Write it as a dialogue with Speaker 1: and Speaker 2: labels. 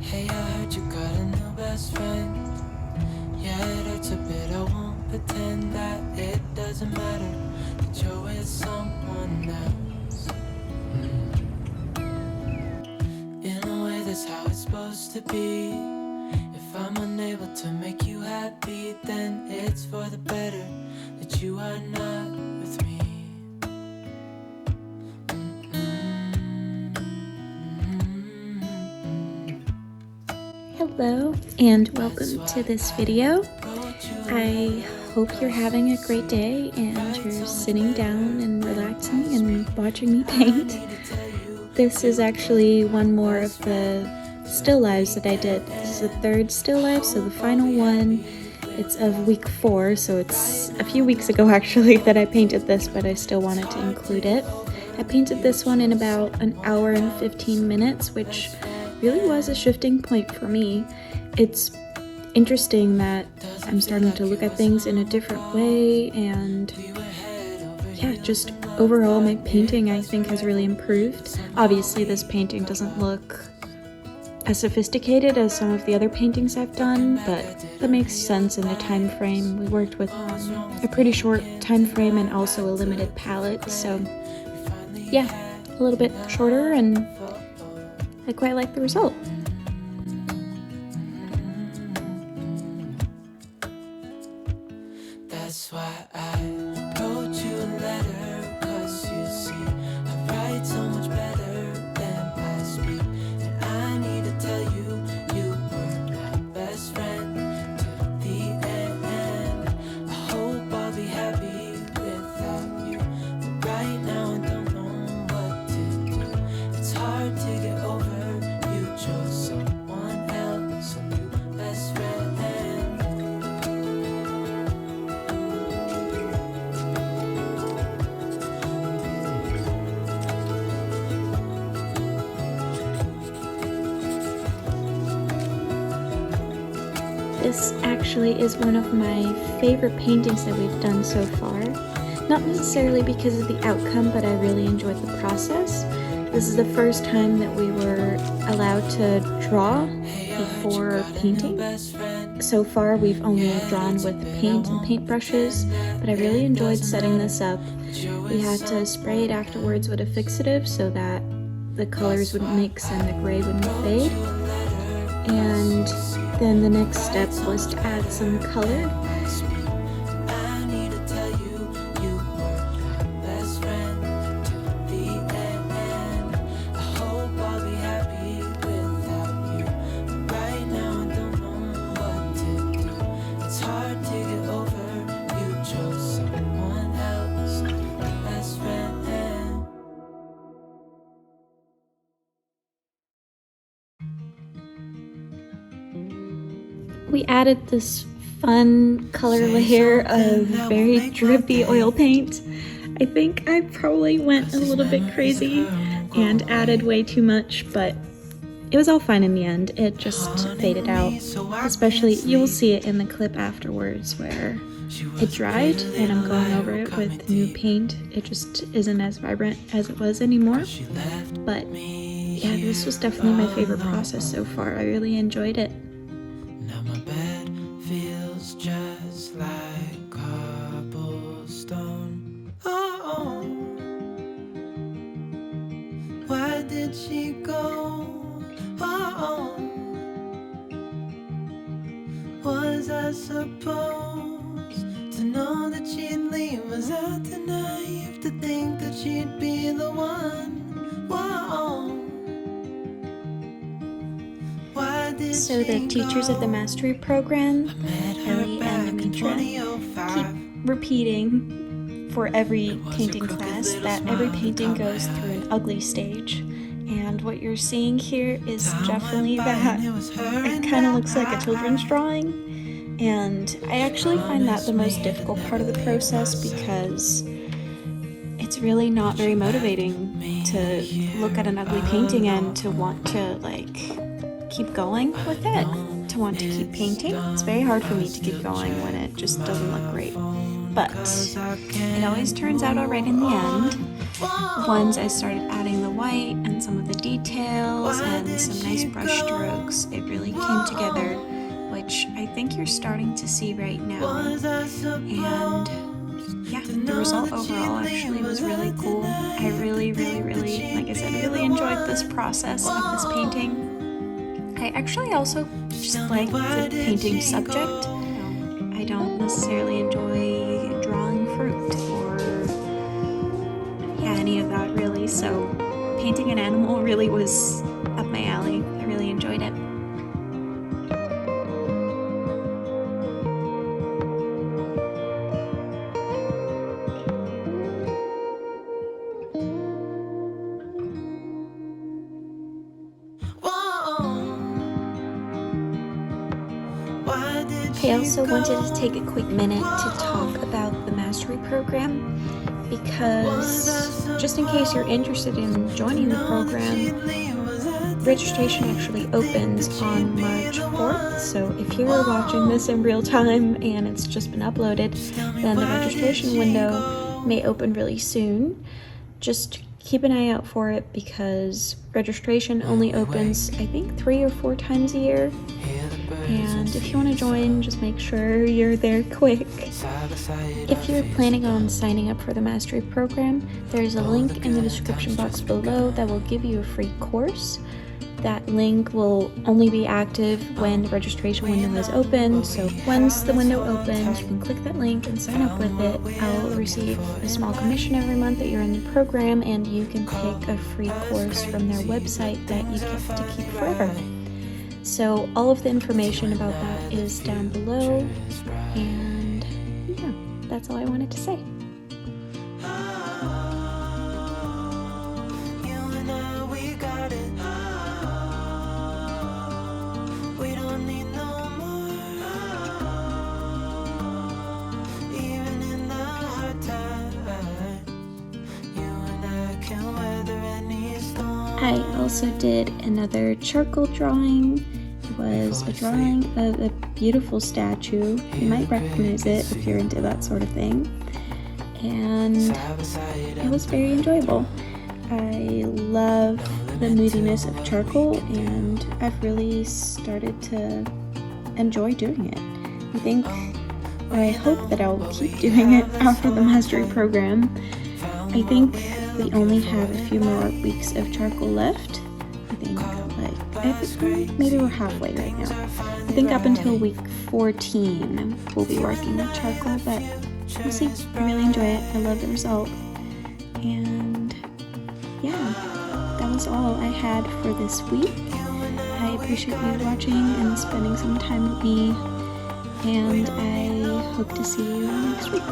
Speaker 1: Hey, I heard you got a new best friend. Yeah, it hurts a bit, I won't pretend that it doesn't matter that you're with someone else. In a way, that's how it's supposed to be. If I'm unable to make you happy, then it's for the better that you are not with me.
Speaker 2: Hello and welcome to this video. I hope you're having a great day and you're sitting down and relaxing and watching me paint. This is actually one more of the still lives that I did. This is the third still life, so the final one. It's of week 4, so it's a few weeks ago actually that I painted this, but I still wanted to include it. I painted this one in about an hour and 15 minutes, which really was a shifting point for me. It's interesting that I'm starting to look at things in a different way, and yeah, just overall my painting I think has really improved. Obviously this painting doesn't look as sophisticated as some of the other paintings I've done, but that makes sense in the time frame. We worked with a pretty short time frame and also a limited palette, so yeah, a little bit shorter, and I quite like the result.
Speaker 1: That's why I wrote you a letter, 'cause you see, I write so much better than I speak. And I need to tell you, you were my best friend to the end. I hope I'll be happy without you, but right now I don't know what to do. It's hard to get over, you chose someone else, a new best friend.
Speaker 2: This actually is one of my favorite paintings that we've done so far. Not necessarily because of the outcome, but I really enjoyed the process. This is the first time that we were allowed to draw before painting. So far we've only drawn with paint and paintbrushes, but I really enjoyed setting this up. We had to spray it afterwards with a fixative so that the colors wouldn't mix and the gray wouldn't fade. And then the next step was to add some color.
Speaker 1: I need to tell you, you were my best friend to the end. I hope I'll be happy without you, but right now I don't know what to do. It's hard to get over, you chose someone else, my best friend.
Speaker 2: We added this fun color layer of very drippy oil paint. I think I probably went a little bit crazy and added way too much, but it was all fine in the end. It just faded out. Especially, you'll see it in the clip afterwards where it dried and I'm going over it with new paint. It just isn't as vibrant as it was anymore. But yeah, this was definitely my favorite process so far. I really enjoyed it.
Speaker 1: Now my bed feels just like cobblestone. Oh, why did she go? Oh, was I supposed to know that she'd leave? Was I too naive to think that she'd be the one? Whoa.
Speaker 2: So the teachers of the mastery program, Ellie and Mitra, keep repeating for every painting class that every painting goes through an ugly stage. And what you're seeing here is definitely that. It kind of looks like a children's drawing. And I actually find that the most difficult part of the process because it's really not very motivating to look at an ugly painting and to want to keep going with it, to want to keep painting. It's very hard for me to keep going when it just doesn't look great. But it always turns out alright in the end. Once I started adding the white and some of the details and and some nice brush strokes, it really came together, which I think you're starting to see right now. And yeah, the result overall actually was really cool. I really, like I said, really enjoyed this process of this painting. I actually also just like the painting subject. I don't necessarily enjoy drawing fruit or any of that really, so painting an animal really was up my alley. I really enjoyed it. I also wanted to take a quick minute to talk about the mastery program, because just in case you're interested in joining the program, registration actually opens on March 4th, so if you're watching this in real time and it's just been uploaded, then the registration window may open really soon. Just keep an eye out for it, because registration only opens, I think, 3 or 4 times a year. And if you want to join, just make sure you're there quick. If you're planning on signing up for the mastery program, there's a link in the description box below that will give you a free course. That link will only be active when the registration window is open, so once the window opens, you can click that link and sign up with it. I'll receive a small commission every month that you're in the program, and you can pick a free course from their website that you get to keep forever. So all of the information about that is down below, and yeah, that's all I wanted to say. I also did another charcoal drawing. It was a drawing of a beautiful statue. You might recognize it if you're into that sort of thing. And it was very enjoyable. I love the moodiness of charcoal, and I've really started to enjoy doing it. I hope that I'll keep doing it after the mastery program. I think we only have a few more weeks of charcoal left. I think maybe we're halfway right now. I think up until week 14 we'll be working with charcoal, but we'll see. I really enjoy it. I love the result. And yeah, that was all I had for this week. I appreciate you watching and spending some time with me, and I hope to see you next week.